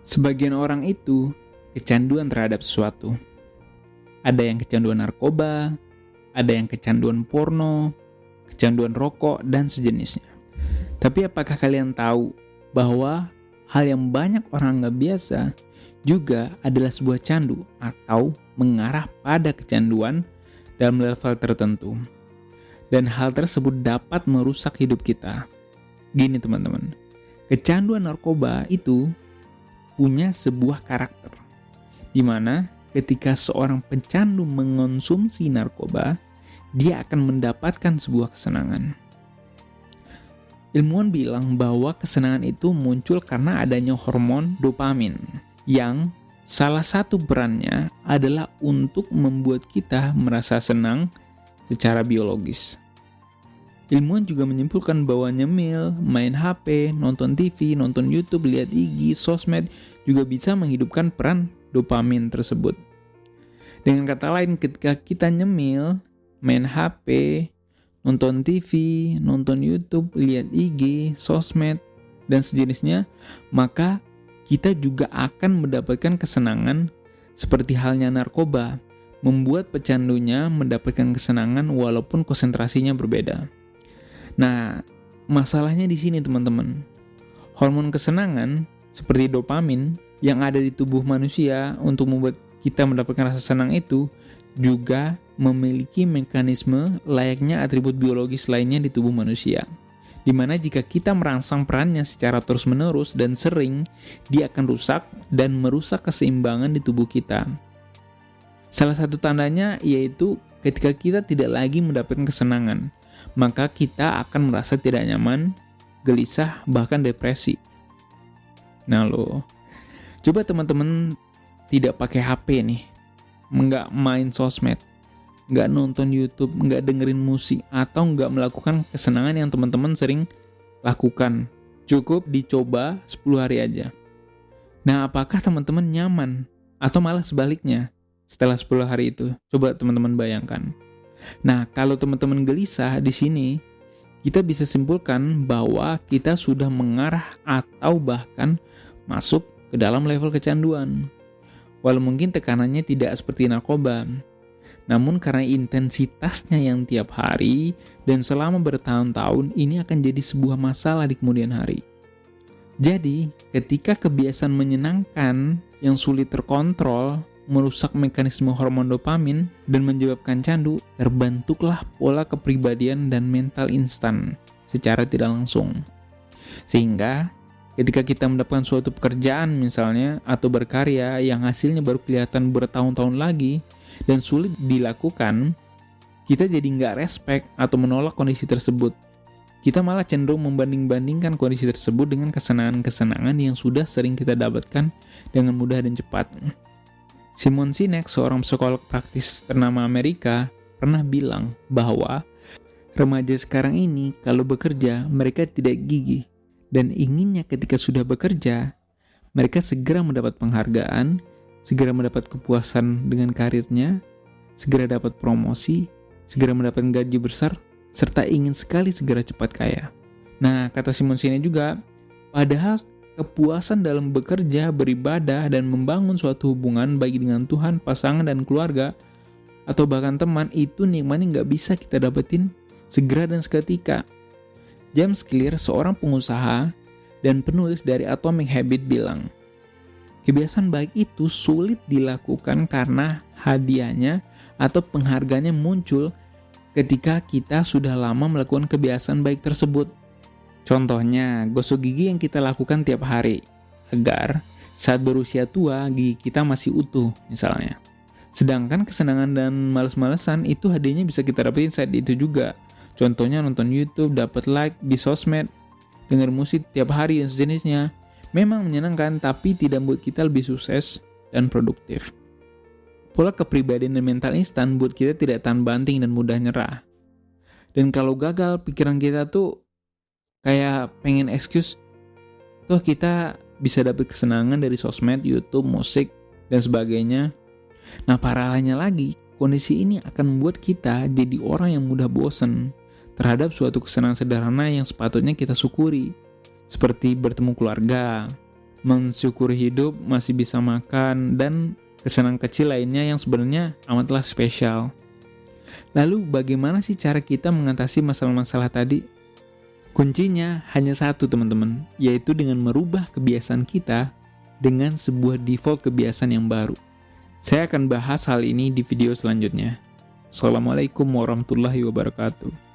Sebagian orang itu kecanduan terhadap sesuatu. Ada yang kecanduan narkoba, ada yang kecanduan porno, kecanduan rokok, dan sejenisnya. Tapi apakah kalian tahu bahwa hal yang banyak orang nggak biasa juga adalah sebuah candu atau mengarah pada kecanduan dalam level tertentu. Dan hal tersebut dapat merusak hidup kita. Gini teman-teman, kecanduan narkoba itu punya sebuah karakter, di mana ketika seorang pecandu mengonsumsi narkoba, dia akan mendapatkan sebuah kesenangan. Ilmuwan bilang bahwa kesenangan itu muncul karena adanya hormon dopamin, yang salah satu perannya adalah untuk membuat kita merasa senang secara biologis. Ilmuwan juga menyimpulkan bahwa nyemil, main HP, nonton TV, nonton YouTube, lihat IG, sosmed juga bisa menghidupkan peran dopamin tersebut. Dengan kata lain, ketika kita nyemil, main HP, nonton TV, nonton YouTube, lihat IG, sosmed, dan sejenisnya, maka kita juga akan mendapatkan kesenangan seperti halnya narkoba, membuat pecandunya mendapatkan kesenangan walaupun konsentrasinya berbeda. Nah, masalahnya di sini teman-teman. Hormon kesenangan seperti dopamin yang ada di tubuh manusia untuk membuat kita mendapatkan rasa senang itu juga memiliki mekanisme layaknya atribut biologis lainnya di tubuh manusia. Dimana jika kita merangsang perannya secara terus-menerus dan sering, dia akan rusak dan merusak keseimbangan di tubuh kita. Salah satu tandanya yaitu ketika kita tidak lagi mendapatkan kesenangan, maka kita akan merasa tidak nyaman, gelisah, bahkan depresi. Nah coba teman-teman tidak pakai HP nih, nggak main sosmed, nggak nonton YouTube, nggak dengerin musik, atau nggak melakukan kesenangan yang teman-teman sering lakukan. Cukup dicoba 10 hari aja. Nah, apakah teman-teman nyaman? Atau malah sebaliknya setelah 10 hari itu? Coba teman-teman bayangkan. Nah, kalau teman-teman gelisah di sini, kita bisa simpulkan bahwa kita sudah mengarah atau bahkan masuk ke dalam level kecanduan. Walau mungkin tekanannya tidak seperti narkoba, namun karena intensitasnya yang tiap hari dan selama bertahun-tahun, ini akan jadi sebuah masalah di kemudian hari. Jadi, ketika kebiasaan menyenangkan yang sulit terkontrol merusak mekanisme hormon dopamin dan menyebabkan candu, terbentuklah pola kepribadian dan mental instan secara tidak langsung. Sehingga ketika kita mendapatkan suatu pekerjaan misalnya atau berkarya yang hasilnya baru kelihatan bertahun-tahun lagi dan sulit dilakukan, kita jadi nggak respect atau menolak kondisi tersebut. Kita malah cenderung membanding-bandingkan kondisi tersebut dengan kesenangan-kesenangan yang sudah sering kita dapatkan dengan mudah dan cepat. Simon Sinek, seorang psikolog praktis ternama Amerika, pernah bilang bahwa remaja sekarang ini kalau bekerja mereka tidak gigih dan inginnya ketika sudah bekerja mereka segera mendapat penghargaan, segera mendapat kepuasan dengan karirnya, segera dapat promosi, segera mendapat gaji besar, serta ingin sekali segera cepat kaya. Nah, kata Simon Sinek juga, padahal kepuasan dalam bekerja, beribadah, dan membangun suatu hubungan baik dengan Tuhan, pasangan, dan keluarga, atau bahkan teman, itu nikmatnya nggak bisa kita dapetin segera dan seketika. James Clear, seorang pengusaha dan penulis dari Atomic Habits bilang, kebiasaan baik itu sulit dilakukan karena hadiahnya atau penghargaannya muncul ketika kita sudah lama melakukan kebiasaan baik tersebut. Contohnya, gosok gigi yang kita lakukan tiap hari, agar saat berusia tua, gigi kita masih utuh misalnya. Sedangkan kesenangan dan males-malesan itu hadiahnya bisa kita dapetin saat itu juga. Contohnya nonton YouTube, dapat like di sosmed, denger musik tiap hari dan sejenisnya. Memang menyenangkan, tapi tidak membuat kita lebih sukses dan produktif. Pola kepribadian dan mental instan buat kita tidak tahan banting dan mudah nyerah. Dan kalau gagal, pikiran kita tuh kayak pengen excuse, tuh kita bisa dapat kesenangan dari sosmed, YouTube, musik, dan sebagainya. Nah, parahnya lagi, kondisi ini akan membuat kita jadi orang yang mudah bosan terhadap suatu kesenangan sederhana yang sepatutnya kita syukuri, seperti bertemu keluarga, mensyukuri hidup, masih bisa makan, dan kesenangan kecil lainnya yang sebenarnya amatlah spesial. Lalu bagaimana sih cara kita mengatasi masalah-masalah tadi? Kuncinya hanya satu teman-teman, yaitu dengan merubah kebiasaan kita dengan sebuah default kebiasaan yang baru. Saya akan bahas hal ini di video selanjutnya. Assalamualaikum warahmatullahi wabarakatuh.